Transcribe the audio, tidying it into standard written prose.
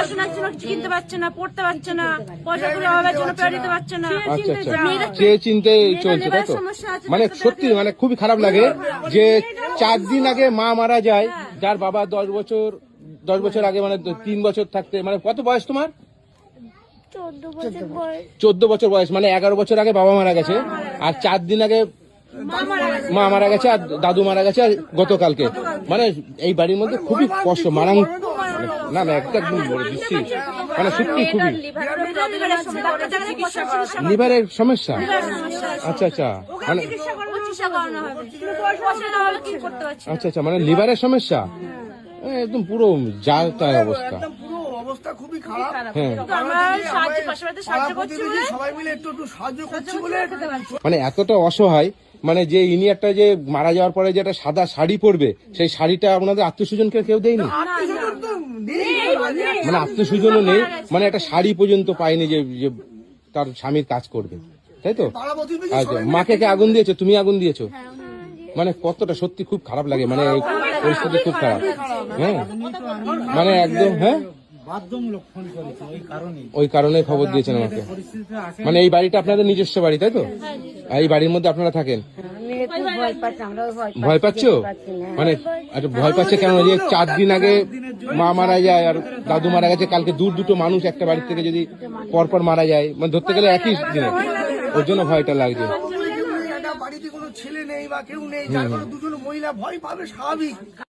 পড়াশোনার জন্য কিছু কিনতে পারছে না, পড়তে পারছে না, পয়সাগুলো অভাবের জন্য পেয়ে দিতে পারছে না। আচ্ছা আচ্ছা, চেয়ে চিনতে চলছে তাই তো? মানে সত্যি মানে খুবই খারাপ লাগে যে 4 দিন আগে মা মারা যায়, যার বাবা 10 বছর আগে মানে 3 বছর থাকতে, মানে কত বয়স তোমার? 14 বছর বয়স, মানে 11 বছর আগে বাবা মারা গেছে, আর 4 দিন আগে মা মারা গেছে, আর দাদু মারা গেছে আর গতকালকে। মানে এই বাড়ির মধ্যে খুবই কষ্ট, মারাং না না একদম বিশ্রী, মানে সত্যি খুবই লিভারের সমস্যা। আচ্ছা আচ্ছা, মানে আচ্ছা আচ্ছা, মানে লিভারের সমস্যা, একদম পুরো যা তাই অবস্থা। অবস্থা খুবই খারাপ। হ্যাঁ, সবাই মিলে একটু সাহায্য করছি বলে মানে এতটা অসহায়, মানে যে ইনি একটা যে মারা যাওয়ার পরে যে একটা সাদা শাড়ি পরবে, সেই শাড়িটা আপনাদের আত্মীয়স্বজনকে কেউ দেয়নি? মানে আত্মীয়স্বজনও নেই, মানে একটা শাড়ি পর্যন্ত পায়নি যে যে তার স্বামীর কাজ করবে, তাই তো? আচ্ছা, মাকে কে আগুন দিয়েছো? তুমি আগুন দিয়েছো? মানে কতটা সত্যি খুব খারাপ লাগে, মানে এই পরিস্থিতি খুব খারাপ। হ্যাঁ, মানে একদম, হ্যাঁ ওই কারণে খবর দিয়েছেন আমাকে। মানে এই বাড়িটা আপনাদের নিজস্ব বাড়ি তাই তো? এই বাড়ির মধ্যে আপনারা থাকেন? ভয় পাচ্ছ? মানে আচ্ছা, ভয় পাচ্ছে কেন? যে 4 দিন আগে মা মারা যায় আর দাদু মারা গেছে, কালকে দুটো মানুষ একটা বাড়ি থেকে যদি পরপর মারা যায়, মানে ধরতে গেলে একই দিনে, ওর জন্য ভয়টা লাগছে। বাড়িতে কোনো ছেলে নেই বা কেউ নেই, যার কারণে দুজন মহিলা ভয় পাবে, স্বাভাবিক।